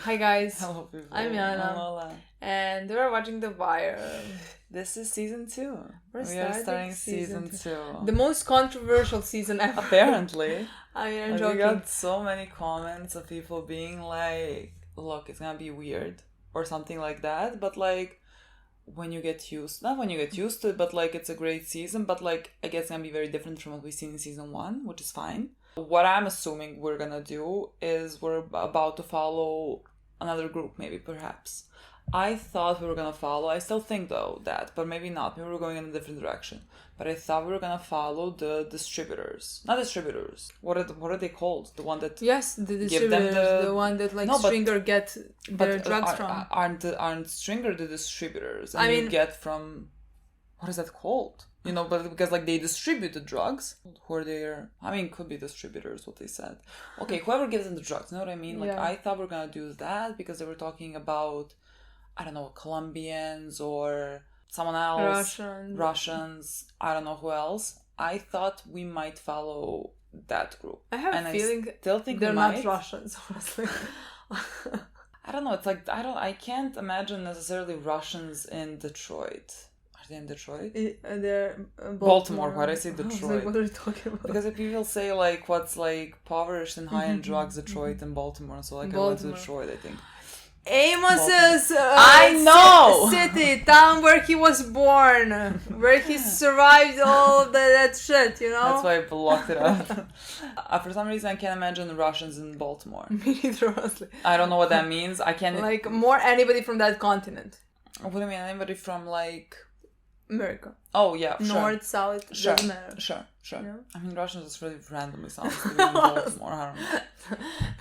Hi guys. Hello people. I'm Milena. Lola. And we're watching The Wire. This is season 2. We are starting season 2. The most controversial season ever. Apparently. I mean, I'm like, joking. we got so many comments of people being like, look, it's gonna be weird or something like that, but like when you get used to it, but like it's a great season, but like I guess it's gonna be very different from what we've seen in season 1, which is fine. What I'm assuming we're gonna do is we're about to follow another group, maybe, perhaps. I thought we were gonna follow, I still think though that, but maybe not, maybe we're going in a different direction. But I thought we were gonna follow the distributors. Not distributors. What are they called? The one that Yes, the distributors, the one that like Stringer get their drugs from. Aren't Stringer the distributors? And I mean, you get from, what is that called? You know, but because like they distribute the drugs, who are there? I mean, could be distributors, what they said. Okay, whoever gives them the drugs, you know what I mean? Like, yeah. I thought we were gonna do that because they were talking about, I don't know, Colombians or someone else. Russians, I don't know who else. I thought we might follow that group. I have a feeling still think they're not Russians, honestly. I don't know, it's like, I can't imagine necessarily Russians in Detroit. Are they in Detroit? They're Baltimore. Why did I say Detroit? Like, what are you talking about? Because if people say like what's like impoverished and high in drugs, Detroit and Baltimore, so like I went to Detroit, I think. Amos's I know city, town where he was born, where he survived all that shit, you know? That's why I blocked it out. For some reason I can't imagine Russians in Baltimore. Me neither, honestly. I don't know what that means. I can't like more anybody from that continent. What do you mean? Anybody from like America? Oh yeah, sure. North, south, doesn't matter. Sure. Yeah. I mean, Russians just really randomly sounds like Baltimore. I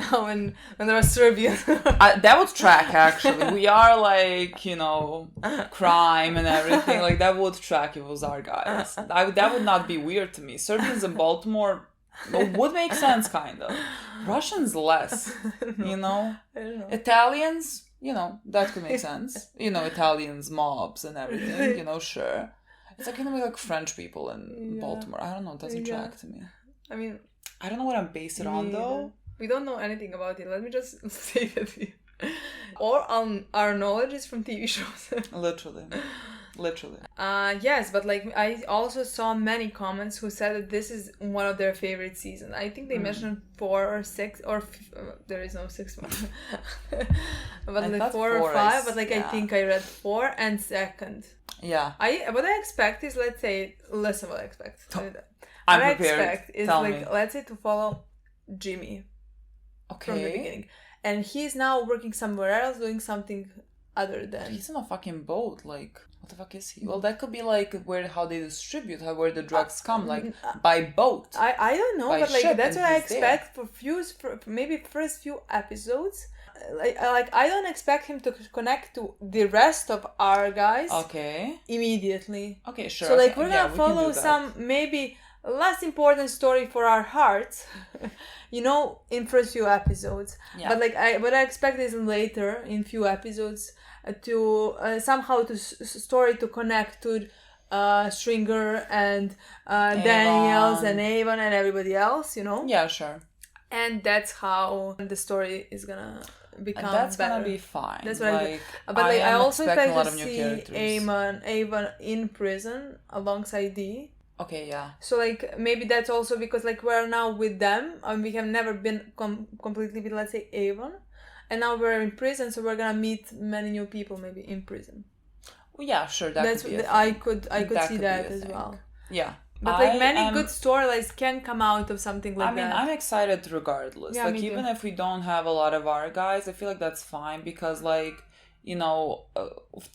don't know. when there are Serbians. That would track actually. We are like, you know, crime and everything. Like that would track if it was our guys. That would not be weird to me. Serbians in Baltimore would make sense, kind of. Russians less, you know. I don't know. Italians, you know, that could make sense. You know, Italians, mobs and everything, you know, sure. It's like, you know, like French people in Baltimore. I don't know, it doesn't track to me. I mean, I don't know what I'm based it on, though. We don't know anything about it. Let me just say that our knowledge is from TV shows. Literally. Yes, but like I also saw many comments who said that this is one of their favorite seasons. I think they mentioned 4 or 6 or there is no 6 one. But like 4 or 5. But like I think I read 4 and second. Yeah. What I expect is, let's say, listen. What I expect. I'm what I prepared. expect is Tell like me. let's say to follow Jimmy. Okay. From the beginning, and he's now working somewhere else, doing something other than. He's on a fucking boat. Like, what the fuck is he? Well, that could be like how they distribute, where the drugs come, like by boat. I don't know, but like that's what I expect there. for maybe first few episodes. Like I don't expect him to connect to the rest of our guys. Okay. Immediately. Okay, sure. So like we're gonna follow some maybe less important story for our hearts, you know, in first few episodes. Yeah. But like what I expect is later in few episodes to somehow to story to connect to Stringer and Daniels and Avon and everybody else, you know. Yeah, sure. And that's how the story is gonna become and that's better. Gonna be fine. That's what like, but like I also expect to see characters. Avon in prison alongside Dee. Okay, yeah. So like maybe that's also because like we're now with them and we have never been completely with, let's say, Avon, and now we're in prison, so we're gonna meet many new people maybe in prison. Well, yeah, sure. That's could be I could see that as well. Yeah. But like many good storylines can come out of something like that. I mean, I'm excited regardless. Yeah, like even if we don't have a lot of our guys, I feel like that's fine because like, you know,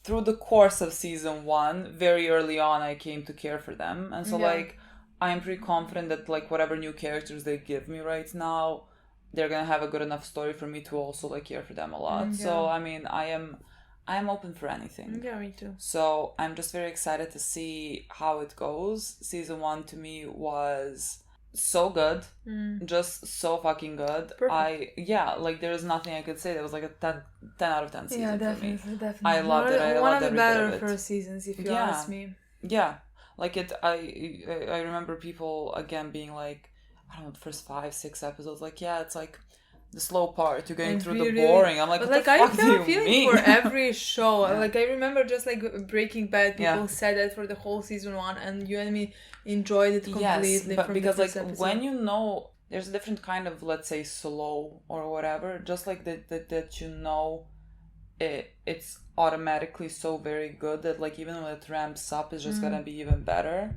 through the course of season 1, very early on, I came to care for them. And so like, I'm pretty confident that like whatever new characters they give me right now, they're going to have a good enough story for me to also like care for them a lot. So, I mean, I am open for anything. Yeah, me too. So I'm just very excited to see how it goes. Season 1 to me was so good. Just so fucking good. Perfect. Like there's nothing I could say. That was like a 10 out of 10 season for me. Definitely. I loved it. I one loved of the every better bit of it. first seasons, if you ask me. Yeah. Like I remember people again being like, I don't know, the first 5-6 episodes, like, yeah, it's like the slow part. You're going through the boring. I'm like, what the fuck do you mean? For every show. Like, I remember just like Breaking Bad, people said that for the whole season 1, and you and me enjoyed it completely. Yes, but from because the like first episode. when you know there's a different kind of, let's say, slow or whatever, just like that you know it's automatically so very good that like even when it ramps up, it's just gonna be even better.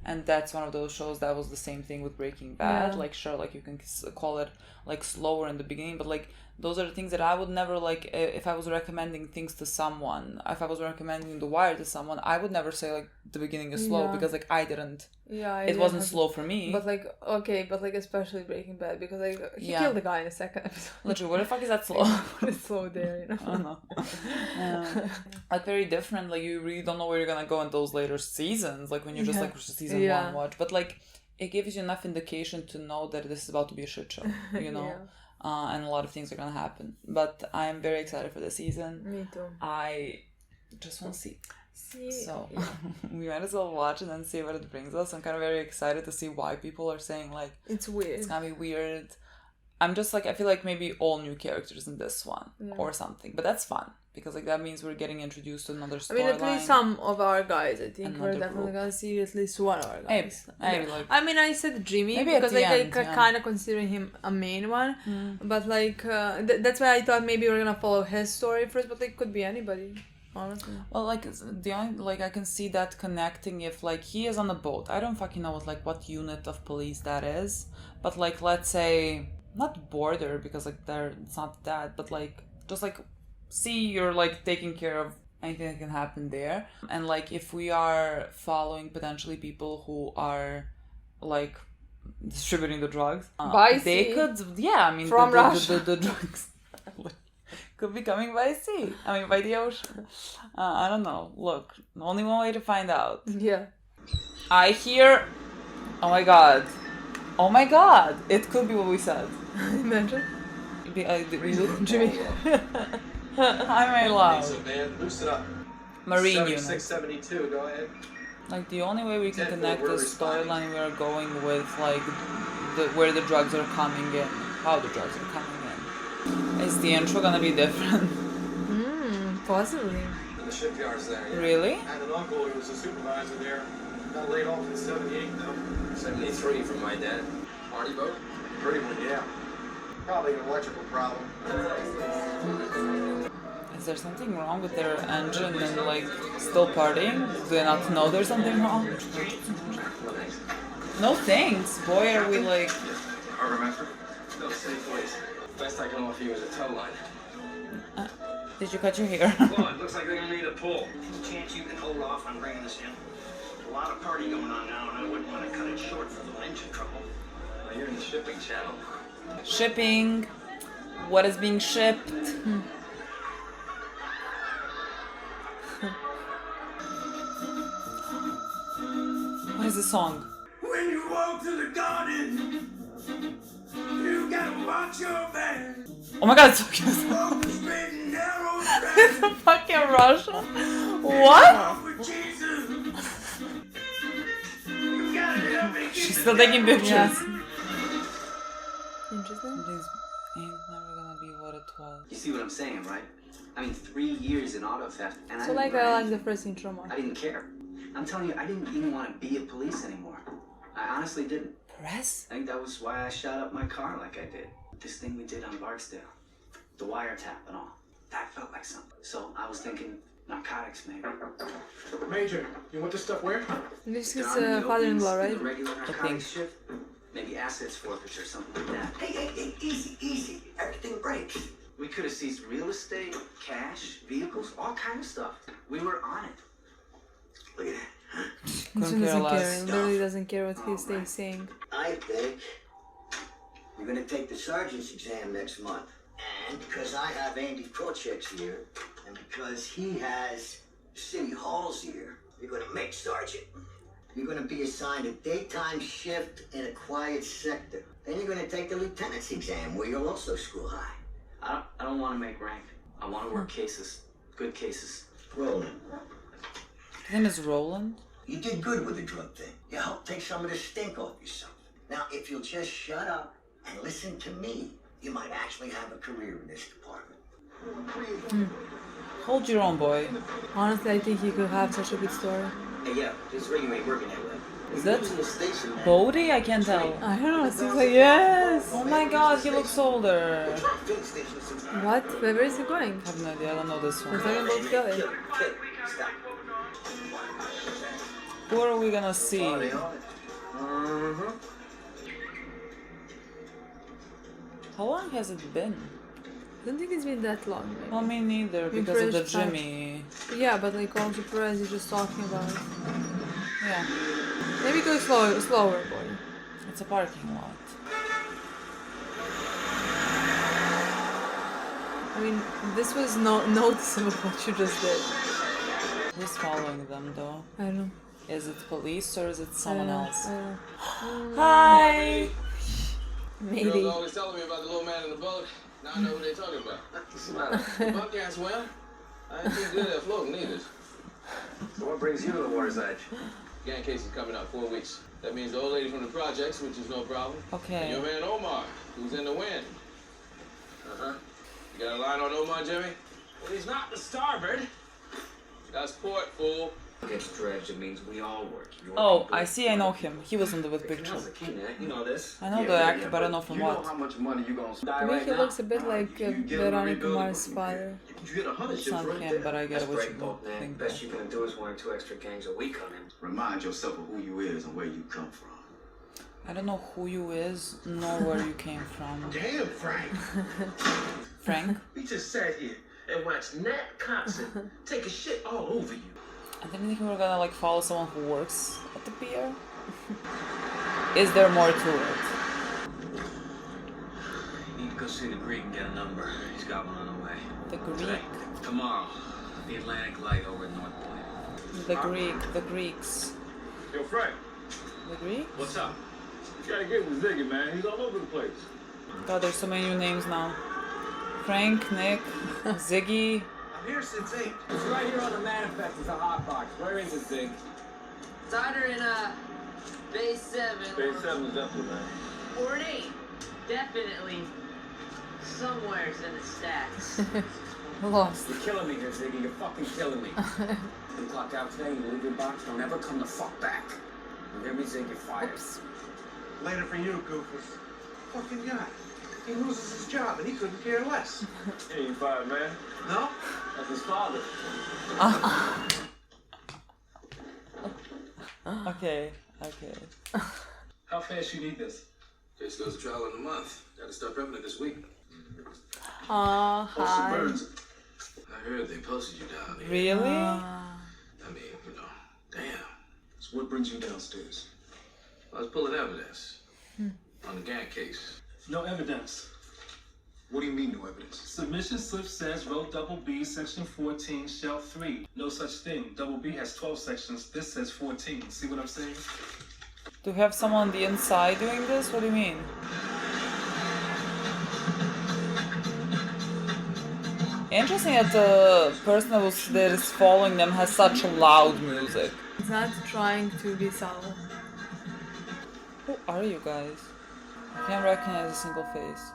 And that's one of those shows that was the same thing with Breaking Bad. Like, sure, like you can call it like slower in the beginning, but like those are the things that I would never, like, if I was recommending things to someone, if I was recommending The Wire to someone, I would never say like the beginning is slow because like I didn't. It wasn't slow for me. But like, okay, but like especially Breaking Bad, because like he killed the guy in the second episode. Literally, what the fuck is that slow? It's slow there, you know. I don't know. Like very different. Like you really don't know where you're gonna go in those later seasons. Like when you're just like season 1 watch, but like it gives you enough indication to know that this is about to be a shit show. You know. And a lot of things are gonna happen. But I'm very excited for the season. Me too. I just want to see. So we might as well watch and then see what it brings us. I'm kind of very excited to see why people are saying like it's weird. It's gonna be weird. I'm just like, I feel like maybe all new characters in this one or something, but that's fun because like that means we're getting introduced to another storyline. I mean, at least some of our guys, I think we're definitely gonna see at least one of our guys. Maybe like, I mean, I said Jimmy because like I kind of consider him a main one, but like that's why I thought maybe we're gonna follow his story first, but like could be anybody. Honestly. Well, like the only like I can see that connecting if like he is on a boat. I don't fucking know what unit of police that is, but like let's say not border because like it's not that, but like just like see you're like taking care of anything that can happen there, and like if we are following potentially people who are like distributing the drugs, they could I mean from Russia the drugs. Could be coming by sea. I mean, by the ocean. I don't know. Look, only one way to find out. Yeah. I hear... Oh my god. Oh my god. It could be what we said. Imagine. Jimmy. Hi, my love. Loosen up. Marine unit. 7672, go ahead. Like, the only way we can connect the storyline we are going with, like, where the drugs are coming in. How the drugs are coming in. Is the intro gonna be different? Possibly. The shipyard's there. Yeah. Really? I had an uncle who was a supervisor there. Got laid off in 78 though. 73 from my dad. Party boat? Pretty one, yeah. Probably an electrical problem. Is there something wrong with their engine and like still partying? Do they not know there's something wrong? No thanks. Boy, are we like... Harbor master? No, safe place. Best I can offer you is a tow line. Did you cut your hair? Well, it looks like they're gonna need a pull. Chance you can hold off on bringing this in? A lot of party going on now, and I wouldn't want to cut it short for the engine trouble. Well, you're in the shipping channel. Shipping. What is being shipped? What is the song? When you walk to the garden, you gotta watch your back. Oh my god, it's so cute. It's a fucking Russia. What? She's still taking pictures. Yeah. Interesting. This ain't never gonna be what it was. You see what I'm saying, right? I mean, 3 years in auto theft, and so like I like the first intro more. I didn't care. I'm telling you, I didn't even want to be a police anymore. I honestly didn't. Press? I think that was why I shot up my car like I did. This thing we did on Barksdale, the wiretap and all, that felt like something. So I was thinking narcotics, maybe. Major, you want this stuff where? This is father-in-law, right? The regular narcotics shift, maybe assets forfeiture, something like that. Hey, easy. Everything breaks. We could have seized real estate, cash, vehicles, all kind of stuff. We were on it. Look at that. He doesn't care. He literally doesn't care what he's saying. I think you're gonna take the sergeant's exam next month. And because I have Andy Krochek's here, and because he has City Hall's here, you're gonna make sergeant. You're gonna be assigned a daytime shift in a quiet sector. Then you're gonna take the lieutenant's exam, where you'll also score high. I don't want to make rank. I want to work cases, good cases. Roland, His name is Roland. you did good with the drug thing. You helped take some of the stink off yourself. Now, if you'll just shut up and listen to me, you might actually have a career in this department. Hold your own, boy. Honestly, I think he could have such a good story. Hey, yo, this radio ain't working that well. Is that Bodhi? I can't tell. I don't know, it seems like yes. Oh my god, he looks older. What? Where is he going? I have no idea, I don't know this We're one. talking about Kelly. Who are we gonna see? How long has it been? I don't think it's been that long. Maybe. Well, me neither, because of the Jimmy. Yeah, but like also Perez is just talking about it. Yeah, Maybe go slower, boy. it's a parking lot. I mean, this was noticeable what you just did. Who's following them though? I don't know. Is it police or is it someone else? I don't know. Hi! Maybe. Girls always telling me about the little man in the boat. Now I know who they're talking about. What's the matter? Bunk can't swim. I ain't too good at floating either. So what brings you to the water's edge? Gang case is coming out 4 weeks. That means the old lady from the projects, which is no problem. And Okay. your man Omar, who's in the wind. Uh-huh. You got a line on Omar, Jimmy? Well, he's not the starboard. That's port, fool. Gets dredged, it means we all work. Oh, I see, I know him. He was in the with picture. You know this. I know the actor, but I don't know from You know what. how much money you gonna To die me, right he now? looks a bit like Veronica Mars' father. You get 100 It's ships not right him, there. but I get That's what you breakboat, man. think. Best you can do is 1 or 2 extra gangs a week on him. Remind yourself of who you is and where you come from. I don't know who you is, nor where you came from. Damn, Frank. Frank? We just sat here and watched Nat Compson take a shit all over you. I didn't think we were gonna like follow someone who works at the pier. Is there more to it? You need to go see the Greek and get a number. He's got one on the way. The Greek. Tomorrow, the Atlantic Light over at North Point. The Greeks. Yo, Frank, The Greek? what's up? You gotta get with Ziggy, man. He's all over the place. God, there's so many new names now. Frank, Nick, Ziggy. I'm here since 8. It's right here on the manifest. It's a hot box. Where is it, Zig? It's either in Bay 7 Bay 7's up there, man. or an 8. Definitely somewhere's in the stacks. Lost. You're killing me here, Ziggy. You're fucking killing me. You clock out today, you leave your box, don't ever come the fuck back. You hear me, Zig? You're fired. Oops. Later for you, Goofus. Fucking guy. He loses his job and he couldn't care less. He ain't fired, man. No? That's his father. Okay. How fast you need this? Case goes to trial in a month. Gotta start prepping it this week. Hi. I heard they posted you down here. Really? I mean, damn. So what brings you downstairs? I was pulling evidence on the gang case. No evidence. What do you mean, no evidence? Submission slip says row double B, section 14, shelf 3. No such thing. Double B has 12 sections. This says 14. See what I'm saying? Do we have someone on the inside doing this? What do you mean? Interesting that the person that is following them has such loud music. He's not trying to be subtle. Who are you guys? I can't recognize a single face.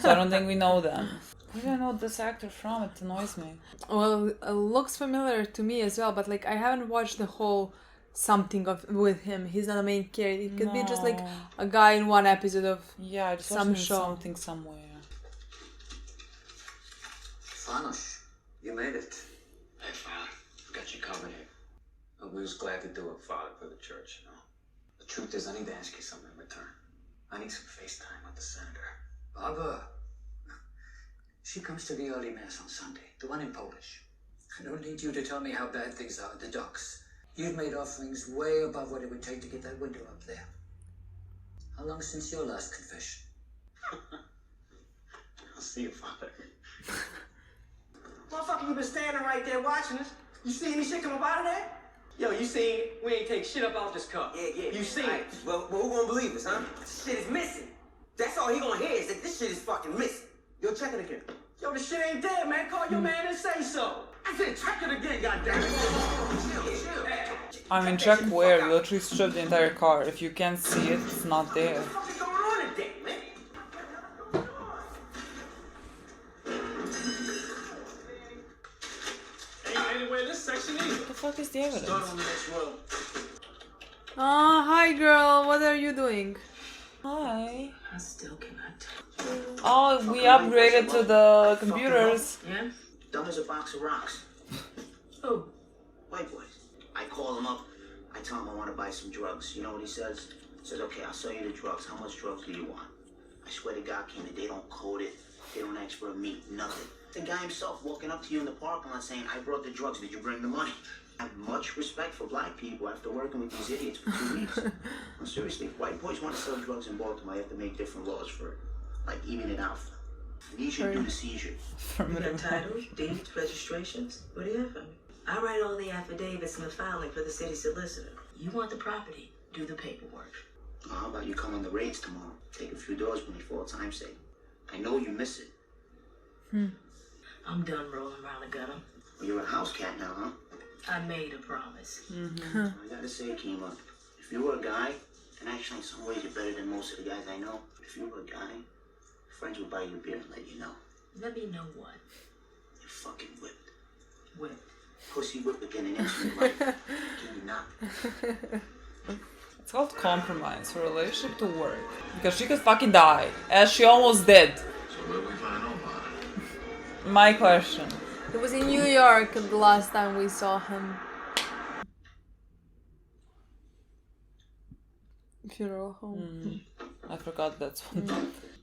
So I don't think we know them. Where do I know this actor from? It annoys me. Well, it looks familiar to me as well, but like I haven't watched the whole something of with him. He's not a main character. It could be just like No. a guy in one episode of Yeah, I just some watched show. something somewhere. Fanush, you made it. Hey, Father, got you covered here. We was glad to do it, Father, for the church, you know. The truth is, I need to ask you something in return. I need some FaceTime with the senator. Baba. She comes to the early mass on Sunday, the one in Polish. I don't need you to tell me how bad things are at the docks. You've made offerings way above what it would take to get that window up there. How long since your last confession? I'll see you, Father. Motherfucker, you been standing right there watching us. You see any shit come up out of there? Yo, you seen we ain't take shit up out this cup. Yeah. You seen Right. it. Well, who gonna believe us, huh? This shit is missing. That's all he gonna hear is that this shit is fucking missing. Yo, check it again. Yo, the shit ain't there, man. Call your man and say so. I said check it again, goddammit. Chill. I mean, check where? You literally stripped the entire car. If you can't see it, it's not there. What the fuck is going on today, man? What the fuck is the evidence? Oh, hi girl, what are you doing? Hi. I still cannot. Oh, we upgraded to the computers. Yeah? Dumb as a box of rocks. Oh. White boys. I call him up. I tell him I want to buy some drugs. You know what he says? He says, okay, I'll sell you the drugs. How much drugs do you want? I swear to God, Kenny, they don't code it. They don't ask for a meat, nothing. The guy himself walking up to you in the parking lot saying, I brought the drugs. Did you bring the money? I have much respect for black people after working with these idiots for 2 weeks. No, seriously, if white boys want to sell drugs in Baltimore, they have to make different laws for it. Like, even it out. I need you to do the seizure. You got titles, deeds, registrations? What do you have for me? I write all the affidavits and the filing for the city solicitor. You want the property, do the paperwork. Well, how about you come on the raids tomorrow? Take a few doors when you fall time sake. I know you miss it. I'm done rolling around the gutter. Well, you're a house cat now, huh? I made a promise. I gotta say, Kima, if you were a guy, and actually in some ways you're better than most of the guys I know, if you were a guy, friends would buy you a beer and let you know. Let me know what? You're fucking whipped. Whipped. Pussy whipped within an inch of your life. Can you not? It's called compromise for a relationship to work. Because she could fucking die, as she almost did. So where we find out about it? My question. It was in New York the last time we saw him. Funeral home. I forgot that's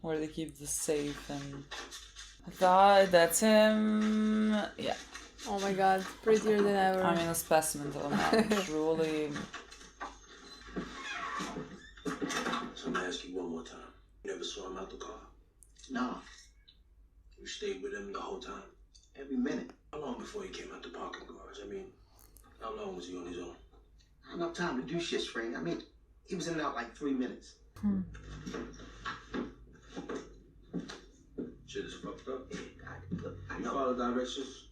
where they keep the safe and... That's him... Yeah. Oh my god, prettier than ever. I mean, a specimen of a man. Truly... So I'm gonna ask you one more time. You never saw him out the car? No. You stayed with him the whole time? Every minute. How long before he came out the parking garage? I mean, how long was he on his own? Not enough time to do shit, Spring. I mean, he was in and out like 3 minutes. Shit is fucked up. Yeah, God, look, I You know. follow directions?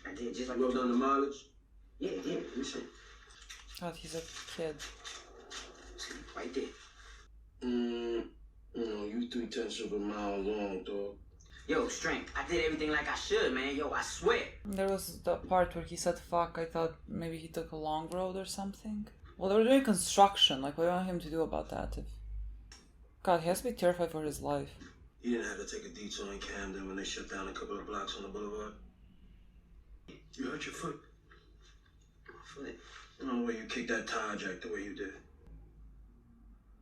I did, just like You wrote down the mileage? Yeah, yeah, listen. God, he's a kid. See, right there. You 3/10 of a mile long, dog. Yo, Strength, I did everything like I should, man. Yo, I swear. There was the part where he said fuck, I thought maybe he took a long road or something. Well, they were doing construction, like what do you want him to do about that? God, he has to be terrified for his life. He didn't have to take a detour in Camden when they shut down a couple of blocks on the boulevard. You hurt your foot. Foot. No way you kicked that tire jack the way you did.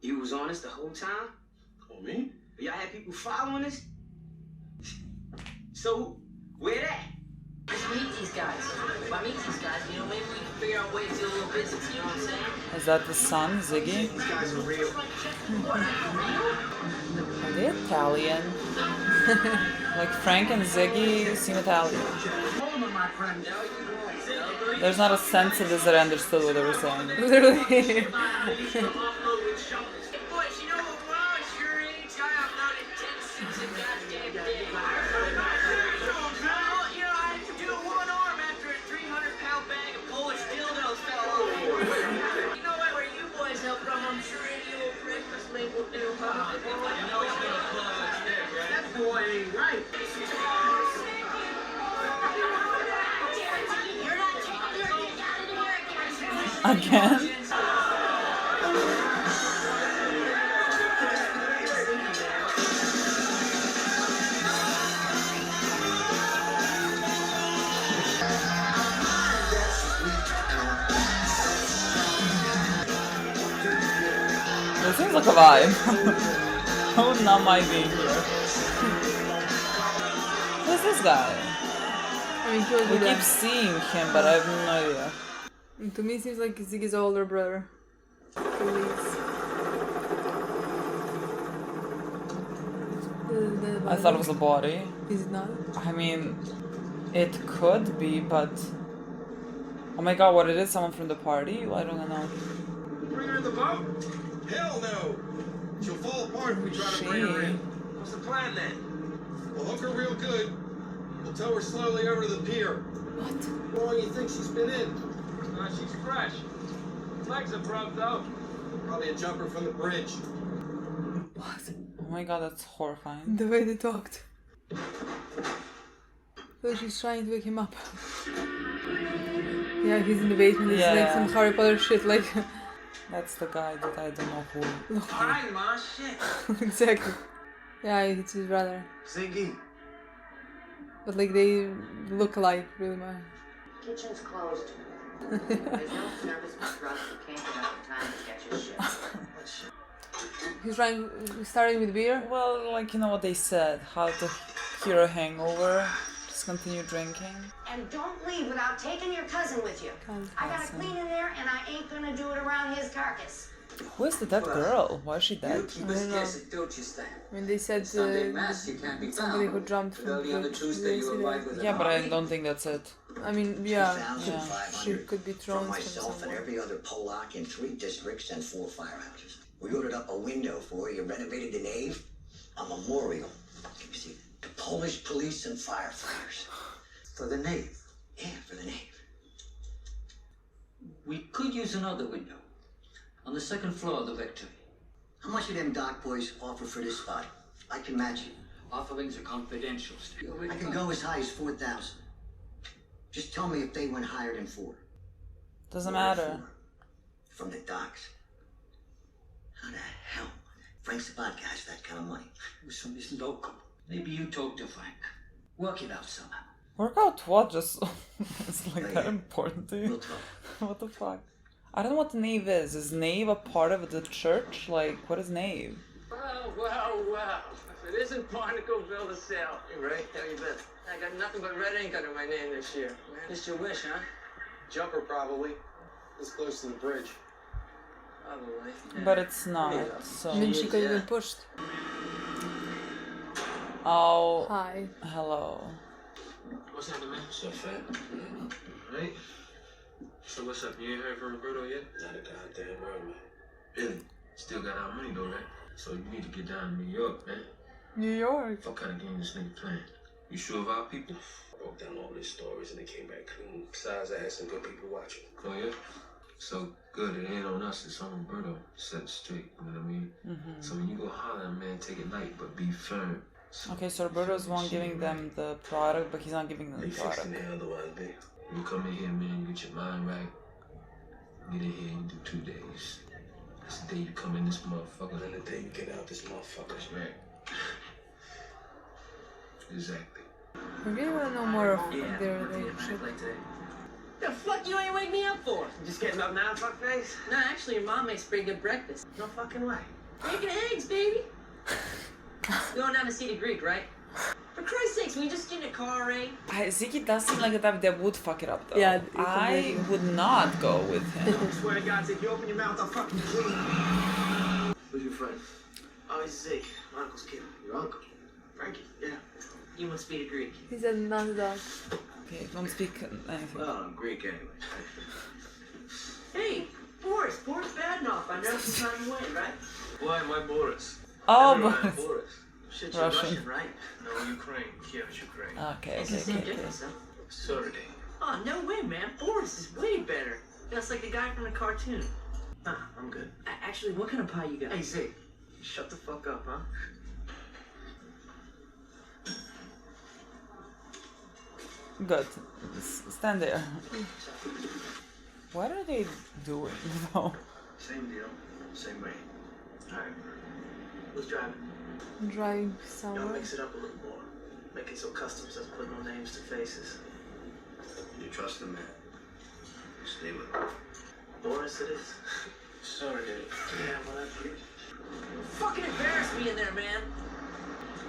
You was on us the whole time? Oh, me? Y'all had people following us? So, where that? Let's meet these guys. If I meet these guys, you know, maybe we can figure out a way to do a little business, you know what I'm saying? Is that the son, Ziggy? These guys are real. Are they Italian? Like Frank and Ziggy seem Italian. There's not a sense of this that I understood what they were saying. Literally. Again? This seems like a vibe. I would not mind being here. Who's this guy? I mean, he was We with keep them. seeing him, but I have no idea. To me, it seems like Ziggy's older brother. I thought it was a body. Is it not? I mean, it could be, but... Oh my god, what it is? Someone from the party? I don't know. Bring her in the boat? Hell no! She'll fall apart if we try to bring her in. What's the plan then? We'll hook her real good. We'll tow her slowly over to the pier. What? How long do you think she's been in? She's fresh. Legs are broke though. Probably a jumper from the bridge. What? Oh my god, that's horrifying. The way they talked. So she's trying to wake him up. Yeah, he's in the basement. It's like some Harry Potter shit. Like that's the guy that I don't know who. Alright, ma, shit. Exactly. Yeah, it's his brother. Ziggy. But like they look alike really much. Kitchen's closed. There's no service for drugs. You can't get out in time to get your shit. He's starting with beer? Well, like, you know what they said, how to cure a hangover, just continue drinking. And don't leave without taking your cousin with you. I gotta clean in there and I ain't gonna do it around his carcass. Who is the dead girl? Why is she dead? You keep us guessing, don't you, Stan? When they said Sunday mass, you can't be somebody found. who jumped from Early on the Tuesday, you arrived with Yeah, but I don't think that's it. I mean, yeah, 2,500 she could be thrown from myself and somewhere. every other Polak in 3 districts and 4 firehouses. We ordered up a window for you, renovated the nave, a memorial. You see, to Polish police and firefighters. For the nave. Yeah, for the nave. We could use another window. On the second floor of the Victory. How much of them dock boys offer for this spot? I can match you. Offerings are confidential. I can go as high as 4,000. Just tell me if they went higher than 4. Doesn't matter. From the docks. How the hell? Frank Sabatka has that kind of money. It was from this local. Maybe you talk to Frank. Work it out somehow. Work out what? Just it's like that important to you? What the fuck? I don't know what the nave is. Is nave a part of the church? Like, what is nave? Well. If it isn't Barnacle, build a sail. Hey, Ray, how you been? I got nothing but red ink under my name this year. Just your wish, huh? Jumper, probably. This close to the bridge. Probably. But it's not, so... And then she could have been pushed. Oh. Hi. Hello. What's happening, man? So fat. Right? So what's up? You ain't heard from Roberto yet? Not a goddamn word, man. Really? Still got our money though, right? So you need to get down to New York, man. New York? What kind of game this nigga playing? You sure of our people? I broke down all these stories and they came back clean. Besides, I had some good people watching. Oh, yeah? So good, it ain't on us, it's on Roberto. Set it straight, you know what I mean? Mm-hmm. So when you go holler, man, take it light, but be firm. Okay, so Roberto's one giving them the product, but he's not giving them the product. Fixing it otherwise, babe. You come in here, man, you get your mind right. Get in here, you do 2 days. That's the day you come in this motherfucker, and the day you get out this motherfucker's right. Exactly. I really want to know more of their relationship. The fuck you ain't wake me up for? Just getting up now, fuckface? No, actually, your mom makes pretty good breakfast. No fucking way. Bacon and eggs, baby. Going down to see the Greek, right? For Christ's sakes, will you just get in a car, Ray? Ziggy does seem like the type that would fuck it up though. Yeah, I would not go with him. I swear to God, if you open your mouth, I'll fucking kill you. Who's your friend? Oh, he's Zeke. My uncle's kid. Your uncle? Frankie, yeah. You must be the Greek. He said not at all. Okay, don't speak anything. Well, I'm Greek anyway. Hey, Boris Badenoff. I know some time you went, right? Why, my Boris? Oh, Boris. Boris. Shit, you're Russian. right? No, Ukraine. Kiev, Ukraine. Okay, It's the same difference, huh? Saturday. Oh, no way, man. Boris is way better. That's like the guy from the cartoon. Nah, I'm good. Actually, what kind of pie you got? Hey, Zeke, shut the fuck up, huh? Good. Stand there. What are they doing? No. Same deal, same way. Alright. Who's driving? Driving Y'all somewhere. mix it up a little more. Make it so customs doesn't put no names to faces. You trust him, man. Stay with him. Boris it is. Sorry, dude. Yeah, whatever. You fucking embarrassed me in there, man.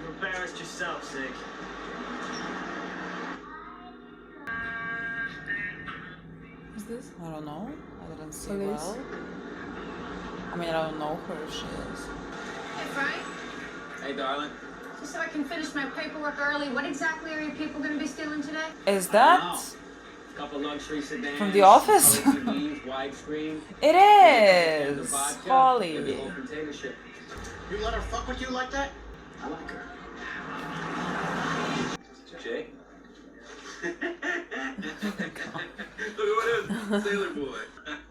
You embarrassed yourself, Zig. Who's this? I don't know. I didn't see Police? well. I mean, I don't know her if she is. Hey, Frank. Hey, darling. Just so I can finish my paperwork early, what exactly are you people going to be stealing today? Is that A couple luxury sedans. from The Office? TVs, widescreen. It is! Holly. And the whole container ship. You let her fuck with you like that? I like her. Jay? Look who it is. Sailor boy.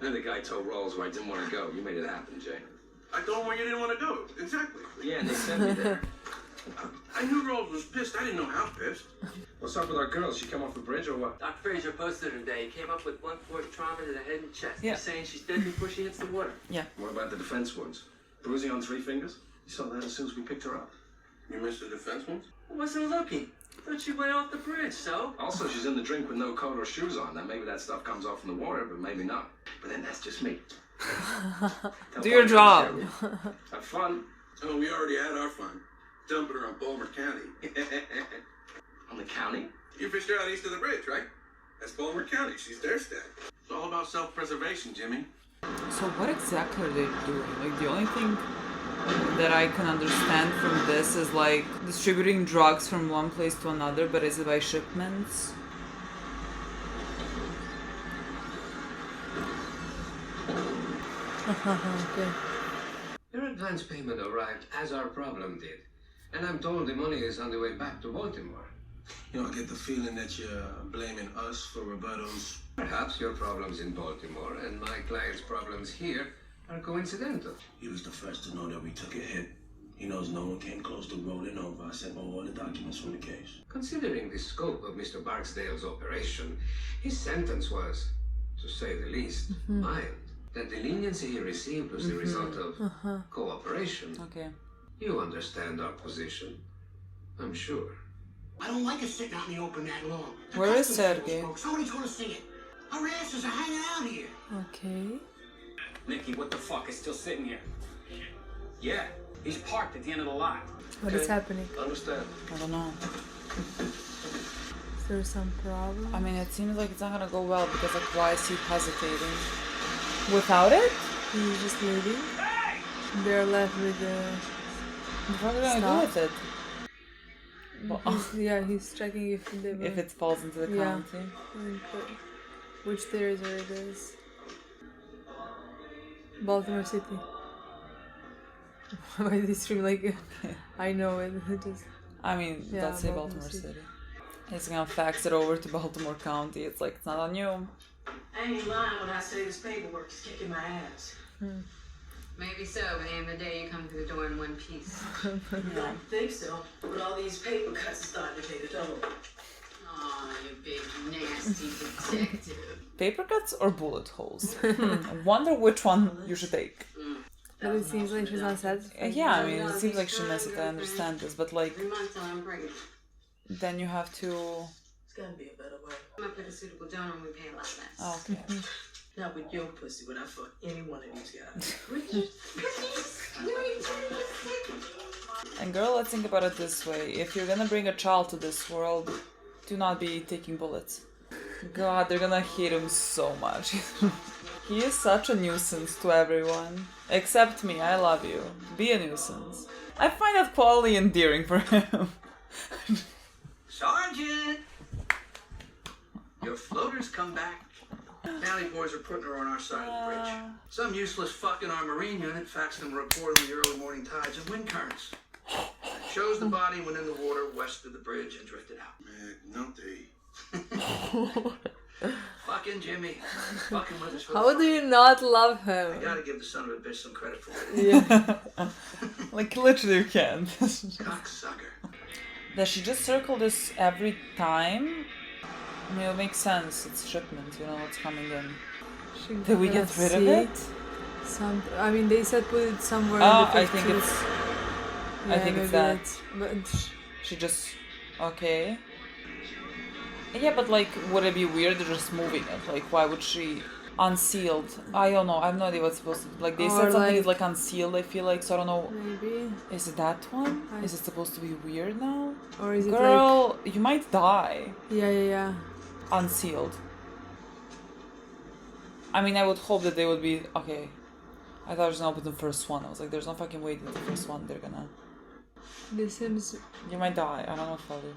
Then the guy told Rolls where I didn't want to go. You made it happen, Jay. I told him where you didn't want to go. Exactly. Yeah, and they sent me there. I knew Rose was pissed. I didn't know how pissed. What's up with our girl? She come off the bridge or what? Dr. Fraser posted her today. He came up with blunt force trauma to the head and chest. Yeah. He's saying she's dead before she hits the water. Yeah. What about the defense wounds? Bruising on 3 fingers? You saw that as soon as we picked her up. You missed the defense wounds? I wasn't looking. Thought she went off the bridge, so? Also, she's in the drink with no coat or shoes on. Now, maybe that stuff comes off in the water, but maybe not. But then that's just me. Do your job. Have fun. Oh, we already had our fun. Dumping her on Balmer County. On the county? You fished her out east of the bridge, right? That's Balmer County. She's their stat. It's all about self-preservation, Jimmy. So what exactly are they doing? Like, the only thing that I can understand from this is like distributing drugs from one place to another, but is it by shipments? Okay. Your advance payment arrived as our problem did, and I'm told the money is on the way back to Baltimore. You know, I get the feeling that you're blaming us for Roberto's... Perhaps your problems in Baltimore and my client's problems here are coincidental. He was the first to know that we took a hit. He knows no one came close to rolling over. I sent all the documents from the case. Considering the scope of Mr. Barksdale's operation, his sentence was, to say the least, mild. That the leniency he received was the result of cooperation. Okay. You understand our position, I'm sure. I don't like it sitting out in the open that long. Where is Sergey? Somebody's gonna see it. Our asses are hanging out here. Okay. Nikki, what the fuck is still sitting here? Yeah, he's parked at the end of the lot. What is happening? Understand. I don't know. Is there some problem? I mean, it seems like it's not gonna go well because like, why is he hesitating? Without it? He's just leaving. They're left with the What are they gonna do with it? He's checking if they will. If it falls into the county. Which territory it is. Baltimore City. Why did it stream like I know it just I mean, let's say Baltimore City. He's gonna fax it over to Baltimore County. It's like, it's not on you. I ain't lying when I say this paperwork is kicking my ass. Maybe so, but at the end of the day, you come through the door in one piece. You don't think so? But all these paper cuts are starting to take a toll. Aw, you big nasty detective. Paper cuts or bullet holes? I wonder which one you should take. But it seems like she's not satisfied. Yeah, I mean, it seems like she messed up. I understand this, but like, 3 months till I'm pregnant. then you have to. It's gotta be a better way. I'm up with a suitable donor and we pay a lot less. Oh, okay. Not with your pussy when I fuck any one of these guys. And girl, let's think about it this way. If you're gonna bring a child to this world, do not be taking bullets. God, they're gonna hate him so much. He is such a nuisance to everyone. Except me, I love you. Be a nuisance. I find that quality endearing for him. Sergeant! Your floater's come back. County boys are putting her on our side of the bridge. Some useless fuck in our marine unit faxed them a report on the early morning tides and wind currents. Shows the body went in the water west of the bridge and drifted out. Fucking Jimmy. Fucking with us. How do you not love him? I gotta give the son of a bitch some credit for it. Yeah. Like, literally you can't. Cocksucker. Does she just circle this every time? I mean, it makes sense. It's shipment, you know what's coming in. Did we get rid of it? I mean, they said put it somewhere. Oh, in the I think it's. Yeah, I think it's that. But she just. Okay. Yeah, but like, would it be weird just moving it? Like, why would she unsealed? I don't know. I have no idea what's supposed to be. Like, they said something is like unsealed, I feel like, so I don't know. Maybe. Is it that one? Is it supposed to be weird now? Or is it Girl, you might die. Yeah. Unsealed. I mean, I would hope that they would be. Okay. I thought I was gonna open the first one. I was like, there's no fucking way that the first one they're gonna. This seems. You might die. I don't know what to do.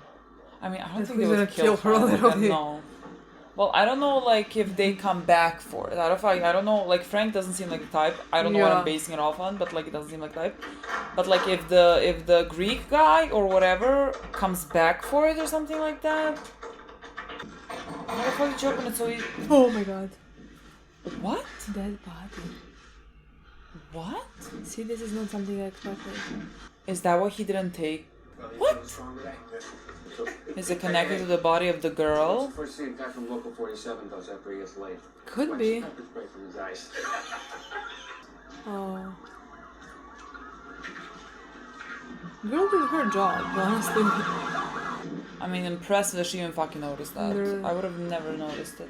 I mean, I don't think we're they gonna would kill her. a little bit. No. Well, I don't know, like, if they come back for it. I don't know, like, Frank doesn't seem like the type. I don't know what I'm basing it off on, but, like, it doesn't seem like the type. But, like, if the Greek guy or whatever comes back for it or something like that. Why the fuck did you open it so easy? Oh my god. What? Dead body. What? See, this is not something I expected. Is that why he didn't take What? Is it connected to the body of the girl? First thing a guy from Local 47 does after he gets laid. Could be. Pepper spray from his eyes. Oh. Girl did her job, honestly. I mean, impressive that she even fucking noticed that. I would have never noticed it.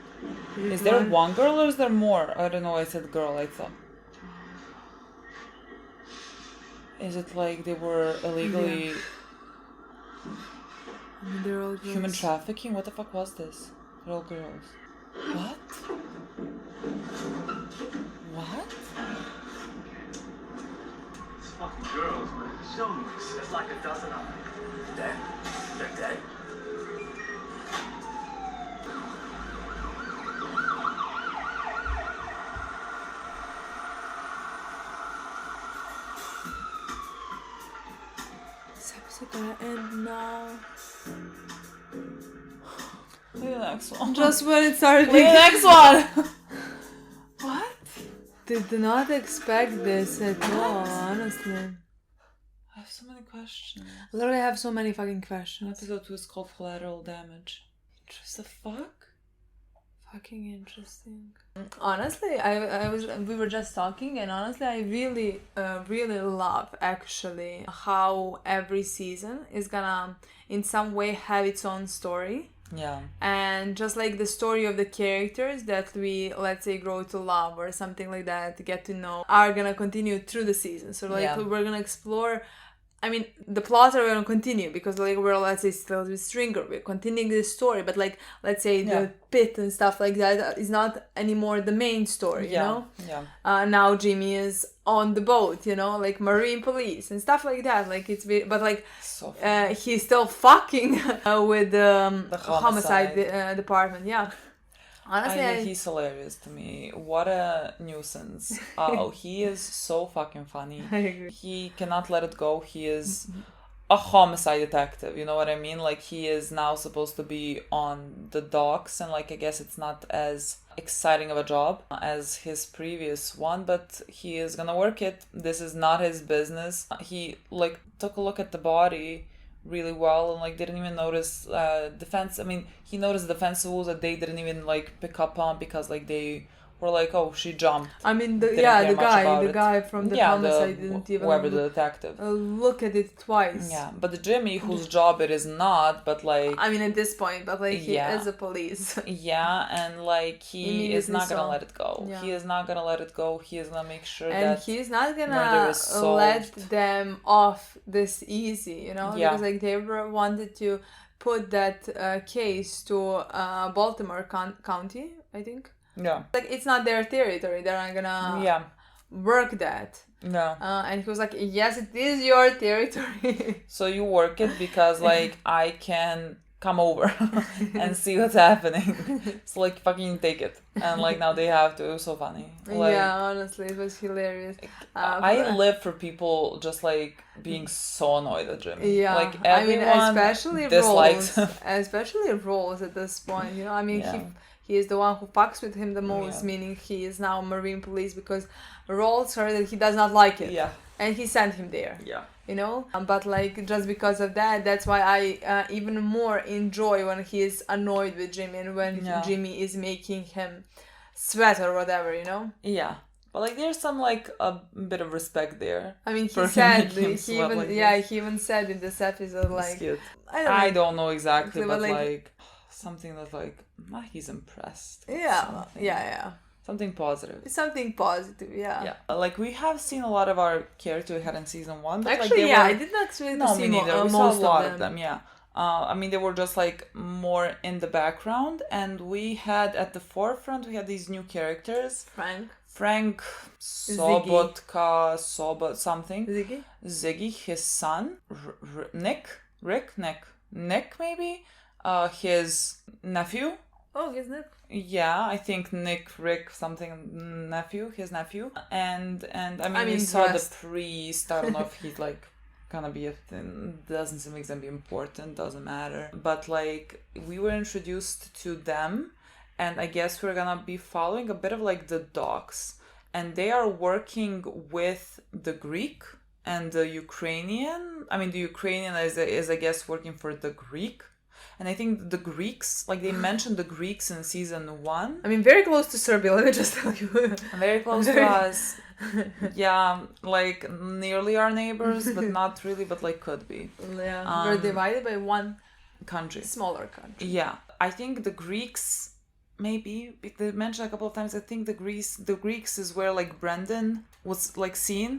Is Is there one girl or is there more? I don't know, I said girl, I thought. Is it like they were illegally... They're all girls. Human trafficking? What the fuck was this? They're all girls. What? What? It's fucking girls, man. Show me. There's like a dozen of them. Dead? They're dead? This episode gonna end now. Play the next one. Just when it started. Play the next one! What? Did not expect this at all, honestly. I have so many questions. Literally, I have so many fucking questions. Episode 2 is called Collateral Damage. Just the fuck? Fucking interesting. Honestly, we were just talking, and honestly, I really love actually how every season is gonna in some way have its own story. Yeah. And just like the story of the characters that we, let's say, grow to love or something like that, get to know, are gonna continue through the season. So like we're gonna explore. I mean, the plots are going to continue because, like, we're, let's say, still with Stringer. We're continuing this story, but, like, let's say the pit and stuff like that is not anymore the main story, you know? Yeah. Now Jimmy is on the boat, you know, like Marine Police and stuff like that. Like, it's but, like, so he's still fucking with the homicide department, yeah. Honestly, he's hilarious to me. What a nuisance. Oh, he is so fucking funny. I agree. He cannot let it go. He is a homicide detective, you know what I mean? Like, he is now supposed to be on the docks, and, like, I guess it's not as exciting of a job as his previous one, but he is gonna work it. This is not his business. He, like, took a look at the body really well and, like, didn't even notice defense. I mean, he noticed defense rules that they didn't even, like, pick up on because, like, they were like, oh, she jumped. I mean, the guy from the homicide didn't even whoever the detective look at it twice. Yeah, but the Jimmy, whose job it is not, but, like, I mean, at this point, but, like, he is a police. Yeah, and, like, he is not gonna let it go. Yeah. He is not gonna let it go. He is gonna make sure and that he's not gonna let them off this easy, you know? Yeah. Because, like, they wanted to put that case to Baltimore County, I think. Yeah. Like, it's not their territory. They're not gonna work that. No. And he was like, yes, it is your territory. So you work it because, like, I can come over and see what's happening. So, like, fucking take it. And, like, now they have to. It was so funny. Like, yeah, honestly, it was hilarious. I live for people just, like, being so annoyed at Jimmy. Yeah. Like, everyone dislikes him. Especially Rolls at this point, you know? I mean, he is the one who fucks with him the most, meaning he is now Marine Police because Rolls heard that he does not like it. Yeah. And he sent him there. Yeah. You know? But, like, just because of that, that's why I even more enjoy when he is annoyed with Jimmy and when Jimmy is making him sweat or whatever, you know? Yeah. But, like, there's some, like, a bit of respect there. I mean, he said, he even said in this episode, like... I don't know exactly, but, like something that, like, he's impressed. Yeah, yeah. Something positive. Something positive, yeah. Yeah. Like, we have seen a lot of our characters we had in season 1. But, actually, like, I did not see me neither. We most saw a lot of them. Yeah. I mean, they were just, like, more in the background. And we had, at the forefront, we had these new characters. Frank, Sobotka, something. Ziggy, his son. Rick, maybe? His nephew. Oh, his nephew. Yeah, I think Rick, something, his nephew. And I mean, we saw the priest. I don't know if he's, like, gonna be a thing. Doesn't seem like it's gonna be important. Doesn't matter. But, like, we were introduced to them. And I guess we're gonna be following a bit of, like, the docs. And they are working with the Greek and the Ukrainian. I mean, the Ukrainian is I guess working for the Greek. And I think the Greeks, like they mentioned the Greeks in season 1. I mean, very close to Serbia, let me just tell you. Very close to us. Yeah, like nearly our neighbors, but not really, but like could be. Yeah, we're divided by one country. Smaller country. Yeah. I think the Greeks, maybe, they mentioned a couple of times, I think the Greeks is where like Brendan was like seen.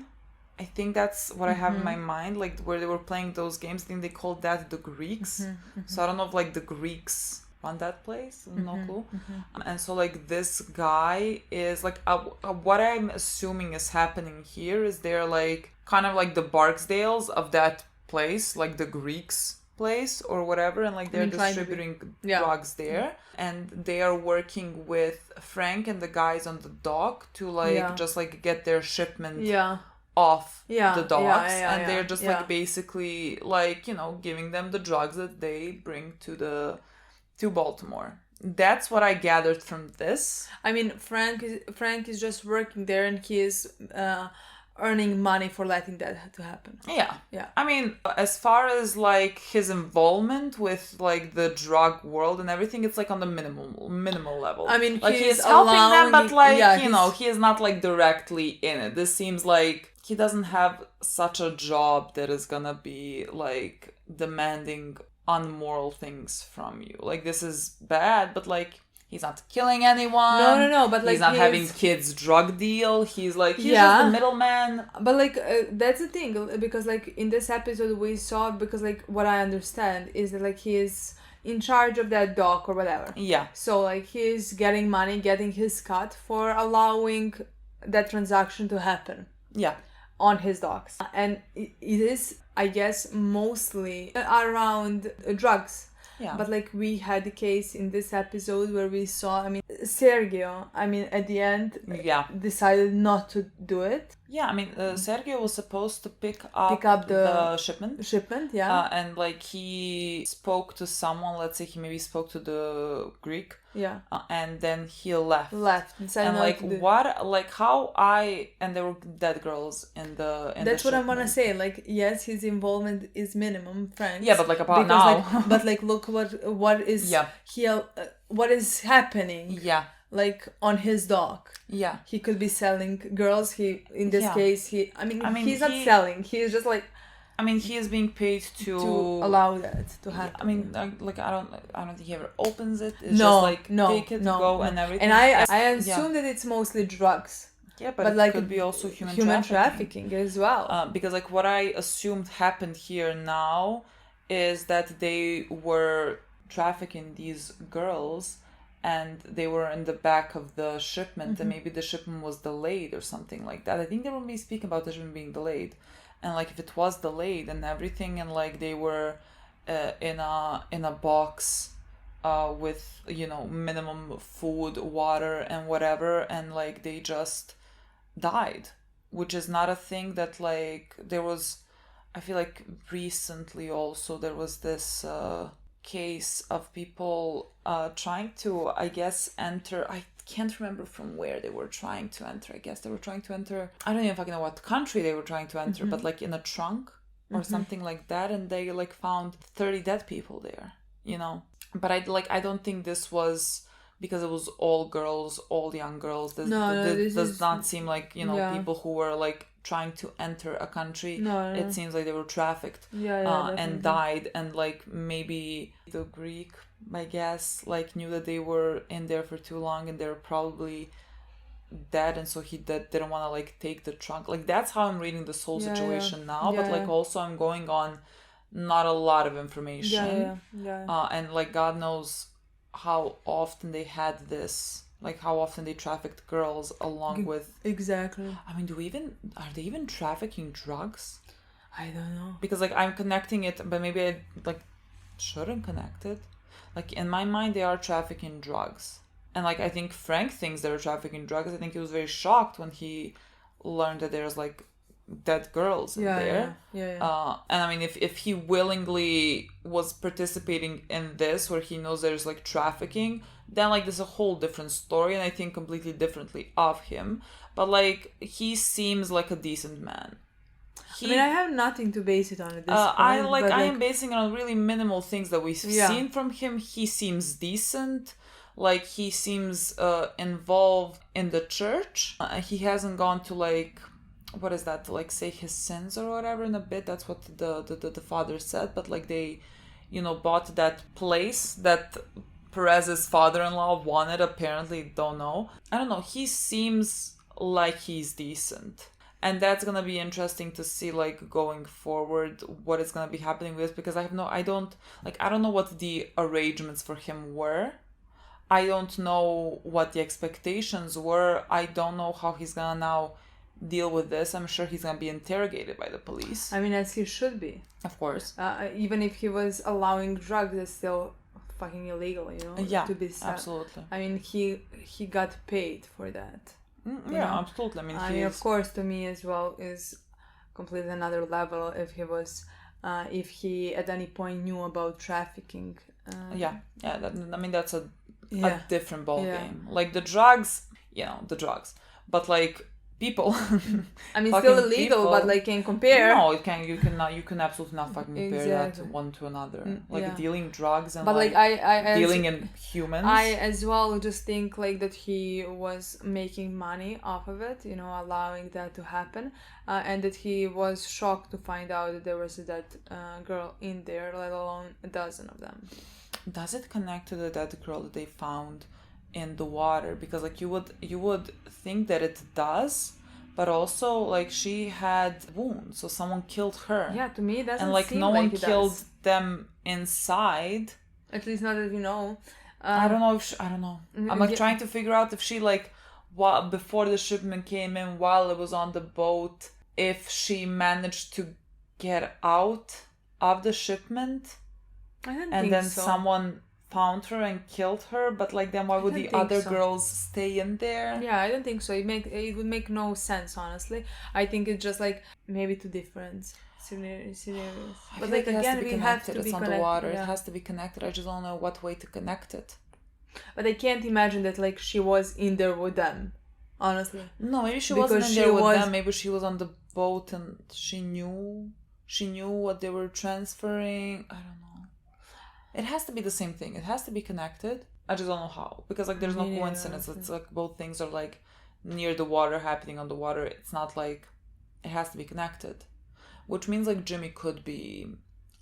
I think that's what I have in my mind, like where they were playing those games. I think they called that the Greeks. So I don't know if like the Greeks run that place. No clue. And so like this guy is like what I'm assuming is happening here is they're like kind of like the Barksdales of that place, like the Greeks place or whatever, and like they're distributing drugs there, and they are working with Frank and the guys on the dock to like just like get their shipment off the docks, and they're just like basically like, you know, giving them the drugs that they bring to Baltimore. That's what I gathered from this. I mean, Frank is just working there, and he is earning money for letting that to happen. Yeah. I mean, as far as like his involvement with like the drug world and everything, it's like on the minimal level. I mean, like he's helping them, but like you know, he is not like directly in it. This seems like he doesn't have such a job that is gonna be like demanding unmoral things from you. Like this is bad, but like he's not killing anyone. No, but like he's not having kids drug deal. He's like he's just the middleman. But like that's the thing, because like in this episode we saw, because like what I understand is that like he is in charge of that dock or whatever. Yeah. So like he's getting money, getting his cut for allowing that transaction to happen. Yeah. On his docks. And it is, I guess, mostly around drugs. Yeah. But like we had the case in this episode where we saw, I mean, Sergio, I mean, at the end, decided not to do it. Yeah, I mean, Sergio was supposed to pick up the shipment. And like he spoke to someone, let's say he maybe spoke to the Greek. Yeah. And then he left. Decided and like what, like how and there were dead girls in the That's what I'm gonna say. Like, yes, his involvement is minimum, Frank. Yeah, but like about now. Like, but like, look what is what is happening. Yeah. Like on his dock. Yeah. He could be selling girls. He in this case I mean he's not selling. He's just like. I mean, he is being paid to allow that to happen. I mean, like I don't think he ever opens it. It's just like take it, go, and everything. And I assume that it's mostly drugs. Yeah, but it like could be also human trafficking as well. Because like what I assumed happened here now is that they were trafficking these girls, and they were in the back of the shipment, and maybe the shipment was delayed or something like that. I think they were maybe speaking about the shipment being delayed. And like if it was delayed and everything, and like they were in a box with, you know, minimum food, water, and whatever, and like they just died, which is not a thing that like there was. I feel like recently also there was this case of people trying to, I guess, enter. I can't remember from where they were trying to enter. I guess they were trying to enter. I don't even fucking know what country they were trying to enter, but like in a trunk or something like that, and they like found 30 dead people there. You know, but I don't think this was because it was all girls, all young girls. This does not seem like, you know, people who were like trying to enter a country. It seems like they were trafficked and died, and like maybe the Greek, I guess, like knew that they were in there for too long and they were probably dead, and so he didn't want to like take the trunk. Like that's how I'm reading this whole situation now, but like also I'm going on not a lot of information. And like God knows how often they had this, like how often they trafficked girls along with. Exactly. I mean, are they even trafficking drugs? I don't know. Because like I'm connecting it, but maybe I like shouldn't connect it. Like in my mind, they are trafficking drugs, and like I think Frank thinks they're trafficking drugs. I think he was very shocked when he learned that there's like dead girls in there. And I mean, if he willingly was participating in this, where he knows there's like trafficking, then like there's a whole different story, and I think completely differently of him. But like he seems like a decent man. I mean, I have nothing to base it on at this point. I am basing it on really minimal things that we've seen from him. He seems decent. Like, he seems involved in the church. He hasn't gone to, like, what is that, to, like, say his sins or whatever in a bit. That's what the father said. But, like, they, you know, bought that place that Perez's father-in-law wanted, apparently. Don't know. I don't know. He seems like he's decent. And that's gonna be interesting to see, like, going forward, what is gonna be happening with this, because I don't know what the arrangements for him were. I don't know what the expectations were. I don't know how he's gonna now deal with this. I'm sure he's gonna be interrogated by the police. I mean, as he should be. Of course. Even if he was allowing drugs, it's still fucking illegal, you know? Yeah, to be absolutely. I mean, he got paid for that. Yeah, absolutely. I mean, of course, to me as well, is completely another level if he at any point knew about trafficking. That's a different ballgame. Like, the drugs, but, like, people. I mean, still illegal, but, like, can compare. No, you can absolutely not fucking compare that one to another. Like, dealing drugs and, but, like, dealing in humans. I as well just think, like, that he was making money off of it, you know, allowing that to happen, and that he was shocked to find out that there was that girl in there, let alone a dozen of them. Does it connect to the dead girl that they found in the water? Because, like, you would think that it does, but also, like, she had wounds, so someone killed her. Yeah, to me it doesn't and, like, seem no like one killed them inside. At least not that you know. I don't know. I'm, like, trying to figure out if she, like, before the shipment came in, while it was on the boat, if she managed to get out of the shipment. I don't and think then so. Someone found her and killed her, but, like, then why would the other girls stay in there? Yeah, I don't think so. It would make no sense, honestly. I think it's just, like, maybe two different scenarios. But, like, again, we have to be it's on the water. It has to be connected. I just don't know what way to connect it. But I can't imagine that, like, she was in there with them, honestly. No, maybe she wasn't in there with them. Maybe she was on the boat and she knew what they were transferring. I don't know. It has to be the same thing. It has to be connected. I just don't know how. Because, like, there's no coincidence. It's like both things are, like, near the water, happening on the water. It's not like it has to be connected. Which means, like, Jimmy could be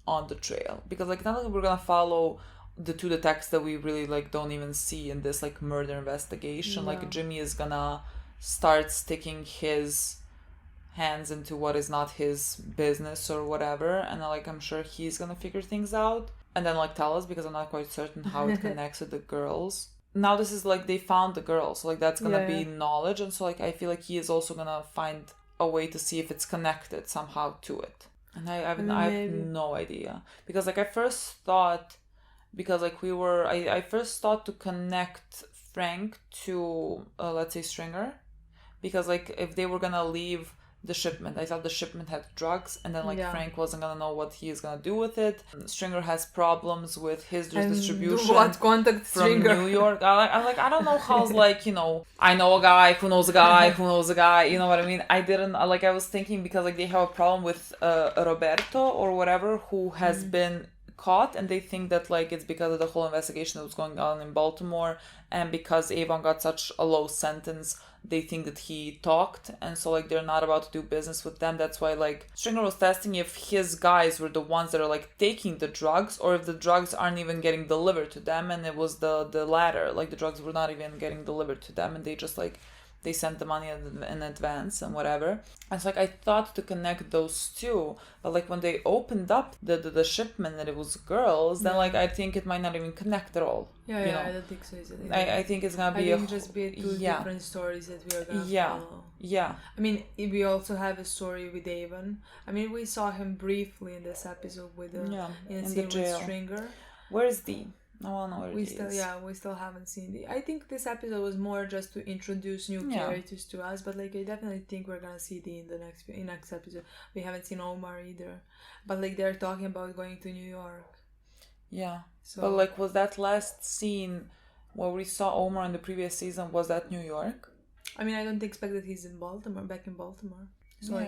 on the trail. Because, like, not like we're gonna follow the two detectives that we really, like, don't even see in this, like, murder investigation. No. Like, Jimmy is gonna start sticking his hands into what is not his business or whatever. And, like, I'm sure he's gonna figure things out. And then, like, tell us, because I'm not quite certain how it connects with the girls. Now this is, like, they found the girls, so, like, that's gonna be knowledge. And so, like, I feel like he is also gonna find a way to see if it's connected somehow to it. And I have no idea. Because, like, I first thought to connect Frank to, let's say, Stringer. Because, like, if they were gonna leave the shipment, I thought the shipment had drugs, and then, like, Frank wasn't gonna know what he is gonna do with it. Stringer has problems with his distribution. What contact Stringer from New York? I don't know how. Like, you know, I know a guy who knows a guy who knows a guy. You know what I mean? I was thinking, because, like, they have a problem with Roberto or whatever, who has been caught, and they think that, like, it's because of the whole investigation that was going on in Baltimore, and because Avon got such a low sentence, they think that he talked, and so, like, they're not about to do business with them. That's why, like, Stringer was testing if his guys were the ones that are, like, taking the drugs, or if the drugs aren't even getting delivered to them, and it was the latter. Like, the drugs were not even getting delivered to them, and they just, like, they sent the money in advance and whatever. And so, like, I thought to connect those two, but, like, when they opened up the shipment and it was girls, then, like, I think it might not even connect at all. I don't think so. I think it's gonna be just be two different stories that we are gonna follow. Yeah. I mean, we also have a story with Avon. I mean, we saw him briefly in this episode with in the jail. Stringer. Where is Dee? I want to know where we still haven't seen the. I think this episode was more just to introduce new characters to us, but, like, I definitely think we're gonna see the in the next episode. We haven't seen Omar either, but, like, they're talking about going to New York. Yeah. So, but, like, was that last scene where we saw Omar in the previous season? Was that New York? I mean, I don't expect that he's in Baltimore, back in Baltimore. So,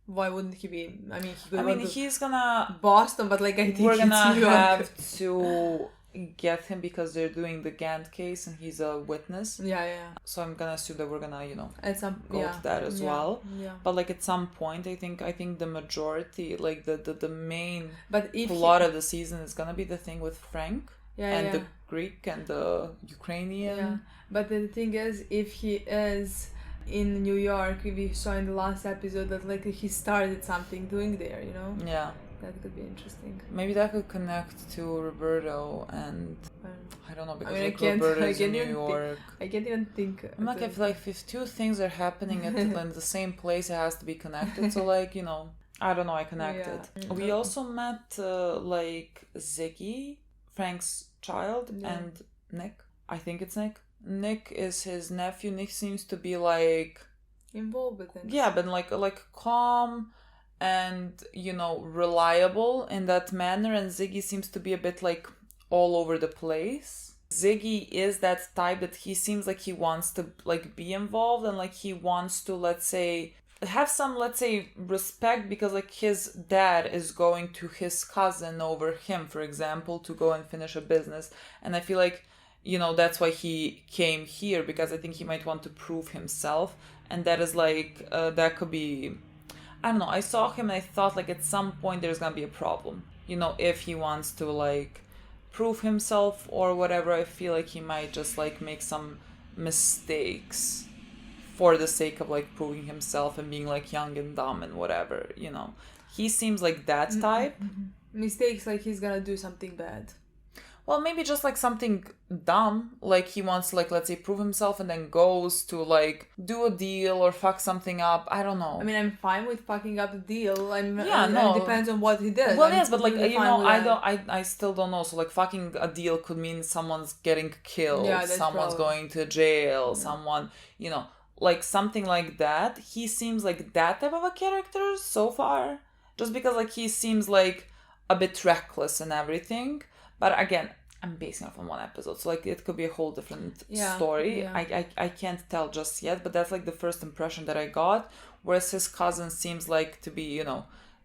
Why wouldn't he be? I mean, he could I mean, go to he's gonna Boston, but like I think we're gonna it's New York. have to get him because they're doing the Gant case and he's a witness. Yeah. So I'm gonna assume that we're gonna, At some go to that as well. Yeah. But like at some point, I think the majority, like the main but if plot of the season is gonna be the thing with Frank and the the Greek and the Ukrainian. Yeah, but the thing is, if he is in New York, we saw in the last episode that like he started something doing there, Yeah. That could be interesting. Maybe that could connect to Roberto and I don't know because Roberto is in New York. I can't even think. I'm like if two things are happening at in the same place, it has to be connected. So like I don't know. I connected. Yeah. We also met like Ziggy, Frank's child, and Nick. I think it's Nick. Nick is his nephew. Nick seems to be like involved with him. Yeah, but like calm and reliable in that manner, and Ziggy seems to be a bit like all over the place. Ziggy is that type that he seems like he wants to like be involved and like he wants to, let's say, have some, let's say, respect because like his dad is going to his cousin over him, for example, to go and finish a business, and I feel like that's why he came here, because I think he might want to prove himself, and that is like that could be, I don't know, I saw him and I thought like at some point there's gonna be a problem, if he wants to like prove himself or whatever. I feel like he might just like make some mistakes for the sake of like proving himself and being like young and dumb and whatever, he seems like that type. Mistakes, like he's gonna do something bad. Well, maybe just like something dumb, like he wants to, like, let's say, prove himself and then goes to like do a deal or fuck something up. I don't know. I mean, I'm fine with fucking up the deal. No. It depends on what he did. Well, yes, but like I still don't know. So like fucking a deal could mean someone's getting killed, someone's going to jail, someone, like something like that. He seems like that type of a character so far, just because like he seems like a bit reckless and everything. But again, I'm basing it on one episode, so like it could be a whole different story. Yeah. I can't tell just yet, but that's like the first impression that I got. Whereas his cousin seems like to be,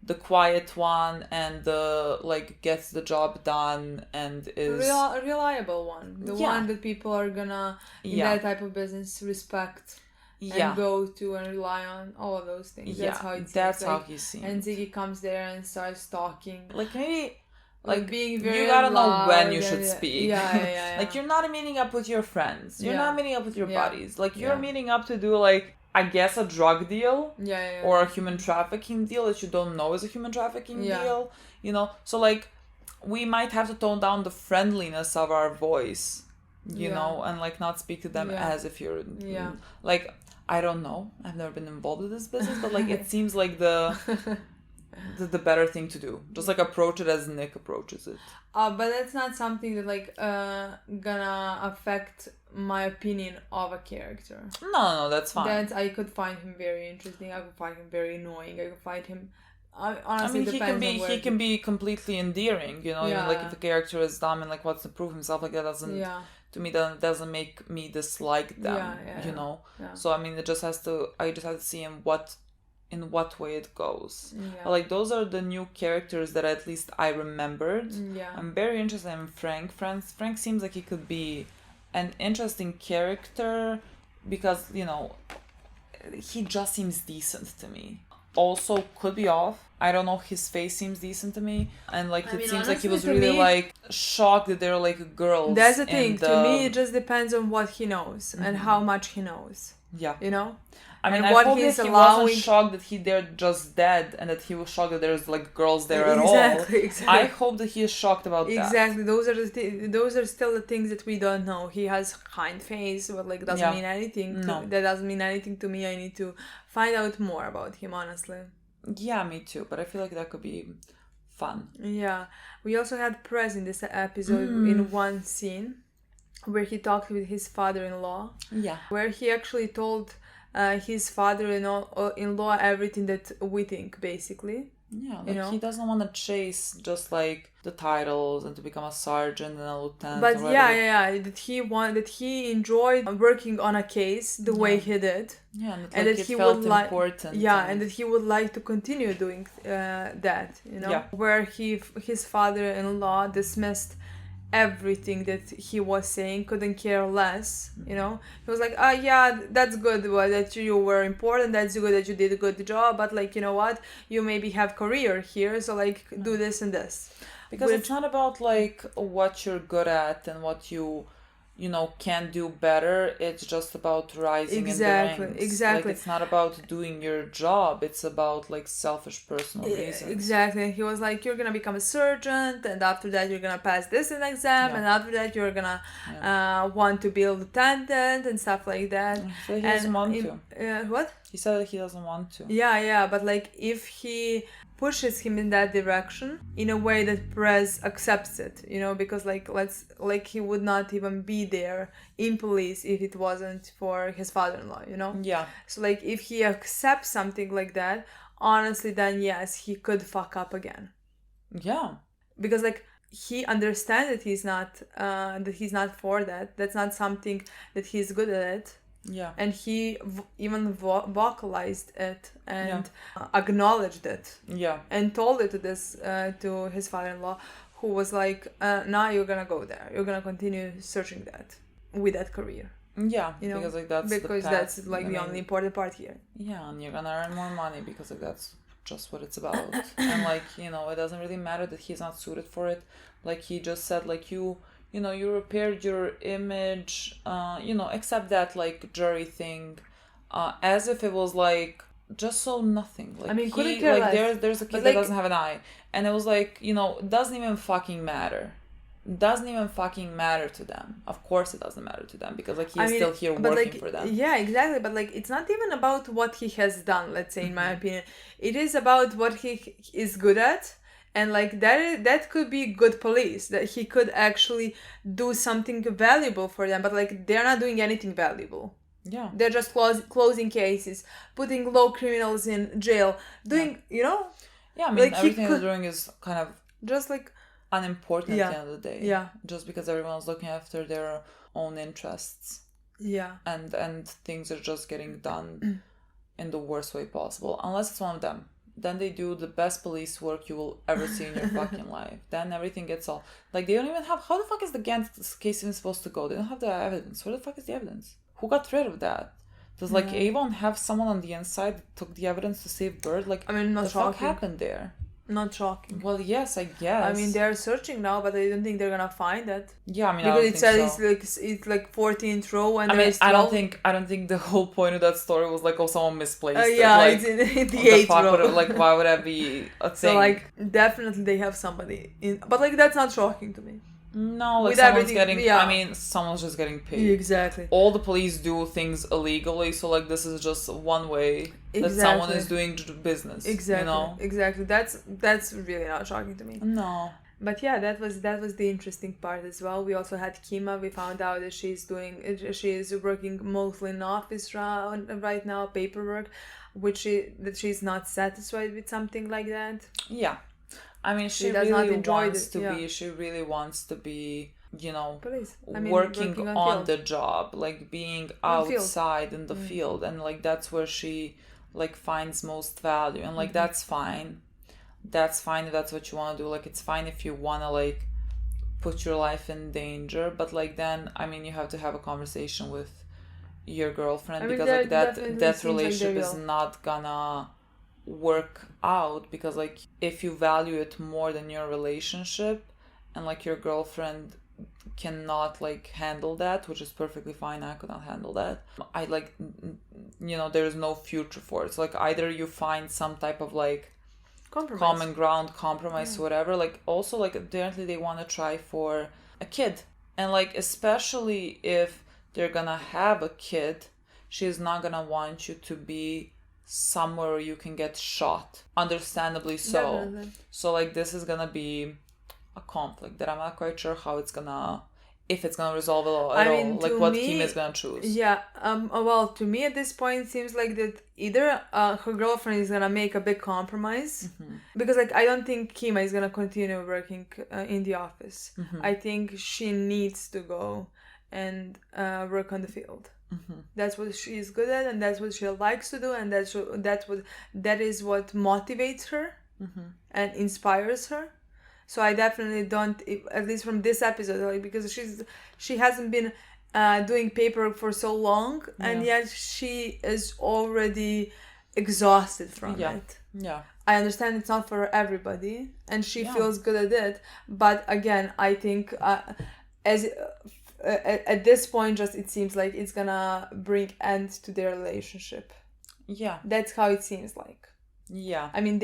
the quiet one and the like gets the job done and is reliable one, the one that people are gonna in that type of business respect. And go to and rely on, all of those things. That's how it seems. That's how he seems. And Ziggy comes there and starts talking. Like maybe. Like being very you gotta loud, know when you should speak. Yeah. Like you're not meeting up with your friends. You're not meeting up with your buddies. Like you're Yeah. meeting up to do like, I guess, a drug deal. Yeah. Or a human trafficking deal that you don't know is a human trafficking deal. So like we might have to tone down the friendliness of our voice, know, and like not speak to them as if you're like, I don't know. I've never been involved with this business, but like it seems like the better thing to do. Just like approach it as Nick approaches it. But that's not something that like gonna affect my opinion of a character. No, that's fine. I could find him very interesting. I could find him very annoying. I could find him. Honestly, he can be completely endearing. Like if a character is dumb and like wants to prove himself, like that doesn't. Yeah. To me, that doesn't make me dislike them. Yeah. So I mean, I just have to see in what way it goes. Yeah. Like those are the new characters that at least I remembered. Yeah. I'm very interested in Frank. Frank seems like he could be an interesting character because, he just seems decent to me. Also could be off. I don't know, his face seems decent to me. And like it seems like he was really like shocked that they're like girls. That's the thing. To me it just depends on what he knows and how much he knows. Yeah. I mean, I hope that he wasn't shocked that they're just dead and that he was shocked that there's like girls there at all. Exactly. I hope that he is shocked about that. Exactly. Those are still the things that we don't know. He has kind face, but like doesn't mean anything. That doesn't mean anything to me. I need to find out more about him, honestly. Yeah, me too. But I feel like that could be fun. Yeah. We also had Prez in this episode in one scene where he talked with his father-in-law. Yeah. Where he actually told his father-in-law everything that we think, basically. Yeah, like he doesn't want to chase just like the titles and to become a sergeant and a lieutenant. But that he enjoyed working on a case the way he did. Yeah, and that he felt important. Yeah, and that he would like to continue doing that. You know, where his father-in-law dismissed everything that he was saying, couldn't care less, you know. He was like, yeah, that's good that you were important, that's good that you did a good job, but like, you know what, you maybe have career here, so like do this and this. Because it's not about like what you're good at and what you know, can do better. It's just about rising in the ranks. Exactly. Like, it's not about doing your job. It's about like selfish personal reasons. Exactly. He was like, you're gonna become a sergeant, and after that you're gonna pass this exam, and after that you're gonna want to be a lieutenant and stuff like that. So he doesn't want to. What? He said that he doesn't want to. Yeah, but like if he pushes him in that direction in a way that Perez accepts it, you know, because like he would not even be there in police if it wasn't for his father-in-law, you know. Yeah. So like if he accepts something like that, honestly, then yes, he could fuck up again. Yeah. Because like he understands that he's not for that. That's not something that he's good at it. Yeah. And he even vocalized it and acknowledged it. Yeah. And told it to his father-in-law, who was like, now you're gonna go there. You're gonna continue searching that with that career. Yeah, you know, because like that's like the only important part here. Yeah, and you're gonna earn more money because like that's just what it's about. And like, you know, it doesn't really matter that he's not suited for it. Like he just said, like you know, you repaired your image, you know, except that like jury thing, as if it was like just so nothing. Like, I mean, couldn't care less. There's a kid that doesn't have an eye, and it was like, you know, it doesn't even fucking matter. Doesn't even fucking matter to them. Of course it doesn't matter to them, because like he's still here working for them. Yeah, exactly. But like it's not even about what he has done, let's say, in my opinion. It is about what he is good at. And like that could be good police, that he could actually do something valuable for them, but like they're not doing anything valuable. Yeah. They're just closing cases, putting low criminals in jail, doing, you know? Yeah, I mean, like everything they're doing is kind of just like unimportant at the end of the day. Yeah. Just because everyone's looking after their own interests. Yeah. And things are just getting done in the worst way possible. Unless it's one of them. Then they do the best police work you will ever see in your fucking life. Then everything gets all... Like, they don't even have... How the fuck is the Gantz case even supposed to go? They don't have the evidence. Where the fuck is the evidence? Who got rid of that? Does, like, Avon have someone on the inside that took the evidence to save Bird? Like, I mean, not the shocking. fuck happened there? Not shocking. Well, yes, I guess. I mean, they're searching now, but I don't think they're gonna find it. Yeah, I mean, because I don't think so. It's like 14th row, and I mean, I don't think the whole point of that story was like, oh, someone misplaced it. Yeah, like, it's in the 8th row. Like, why would that be a thing? So like, definitely they have somebody in, but like that's not shocking to me. No, like someone's getting... I mean, someone's just getting paid. Exactly. All the police do things illegally, so like this is just one way that someone is doing business. Exactly. You know? Exactly. That's really not shocking to me. No. But yeah, that was the interesting part as well. We also had Kima. We found out that she is working mostly in office right now, paperwork, that she's not satisfied with something like that. Yeah. I mean, she really wants to be, you know, working on the job, like being outside in the field, and like that's where she like finds most value, and like that's fine. That's fine if that's what you want to do. Like it's fine if you want to like put your life in danger, but like then I mean you have to have a conversation with your girlfriend, because like that relationship is not gonna work out, because like if you value it more than your relationship, and like your girlfriend cannot like handle that, which is perfectly fine, I could not handle that, I like, you know, there's no future for it. So like either you find some type of like common ground, compromise, whatever. Like also like apparently they want to try for a kid, and like especially if they're gonna have a kid, she's not gonna want you to be somewhere where you can get shot, understandably so. Definitely. So like this is gonna be a conflict that I'm not quite sure how it's gonna, if it's gonna resolve at all, like what Kim is gonna choose. Yeah, well, to me at this point it seems like that either her girlfriend is gonna make a big compromise, because like I don't think Kima is gonna continue working in the office. I think she needs to go and work on the field. That's what she's good at, and that's what she likes to do, and that is what motivates her and inspires her. So I definitely don't, at least from this episode, like, because she hasn't been doing paperwork for so long, and yet she is already exhausted from it. Yeah, I understand it's not for everybody, and she feels good at it. But again, I think at this point, just it seems like it's gonna bring end to their relationship. Yeah, that's how it seems like. Yeah, I mean,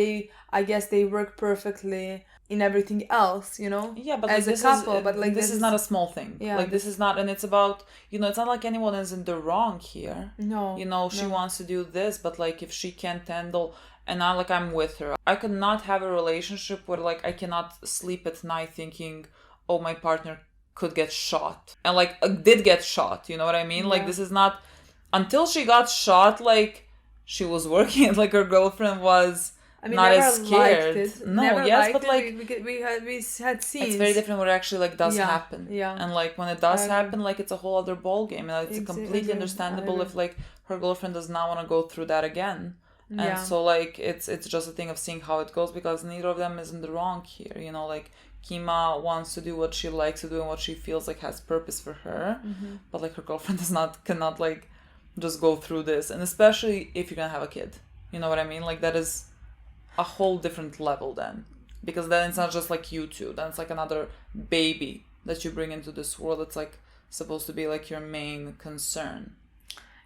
I guess they work perfectly in everything else, you know. Yeah, but as like, a couple, but like this is not a small thing. Yeah, like this is not, and it's about, you know, it's not like anyone is in the wrong here. No, you know, she wants to do this, but like if she can't handle, and I'm with her. I could not have a relationship where like I cannot sleep at night thinking, oh, my partner could get shot, and like did get shot. You know what I mean? Yeah. Like this is not, until she got shot. Like she was working, like her girlfriend was. I mean, not as scared. No, yes, but like we had scenes. It's very different when it actually like does happen. Yeah. And like when it does happen, like it's a whole other ball game, and it's completely understandable if like her girlfriend does not want to go through that again. And so like it's just a thing of seeing how it goes, because neither of them is in the wrong here. You know, like Kima wants to do what she likes to do and what she feels like has purpose for her, but like her girlfriend cannot like just go through this, and especially if you're gonna have a kid. You know what I mean? Like that is a whole different level then, because then it's not just like you two, then it's like another baby that you bring into this world. It's like supposed to be like your main concern.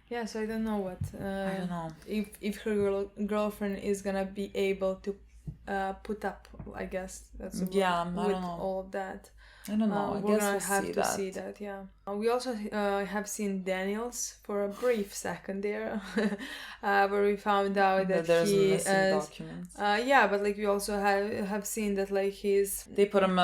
Yeah, so I don't know what I don't know if her girlfriend is gonna be able to put up, I guess that's with I don't know. All of that. I don't know. I guess we'll have to see that. Yeah. We also have seen Daniels for a brief second there, where we found out that there's missing documents. Yeah, but like we also have seen that like they put him.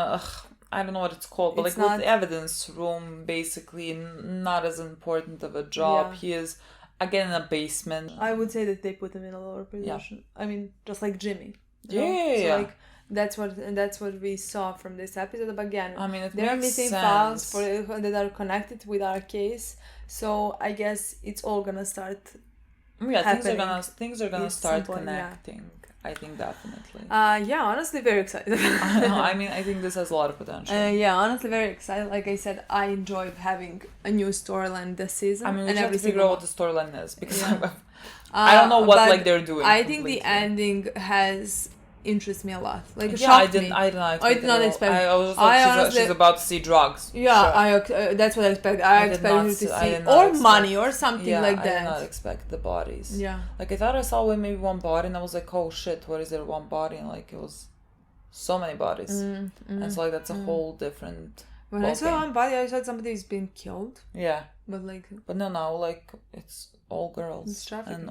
I don't know what it's called, but it's like with the evidence room, basically not as important of a job. Yeah. He is again in a basement. I would say that they put him in a lower position. Yeah. I mean, just like Jimmy. Yeah. Like, that's what we saw from this episode. But again, I mean, there are missing files that are connected with our case. So I guess it's all gonna start. Yeah, things are gonna start connecting. Yeah. I think definitely. Yeah, honestly, very excited. I mean, I think this has a lot of potential. Yeah, honestly, very excited. Like I said, I enjoy having a new storyline this season. I mean, we have to figure out what the storyline is, because I don't know what like they're doing. I think the ending has interests me a lot. Like it shocked me. I did not expect. I was like, she's about to see drugs. Yeah, sure. That's what I expected. I expected her to see or money or something like that. I did not expect the bodies. Yeah, like I thought I saw maybe one body, and I was like, oh shit, what is there one body? And like it was so many bodies, and so like that's a whole different. When I saw one body, I thought somebody's been killed. Yeah, but no, like it's all girls and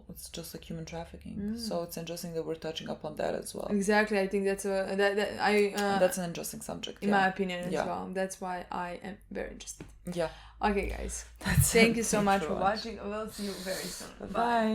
it's just like human trafficking. So it's interesting that we're touching up on that as well. Exactly, I think that's that's an interesting subject in my opinion as well. That's why I am very interested. Yeah. Okay, guys. Thank you so much for watching. We'll see you very soon. Bye.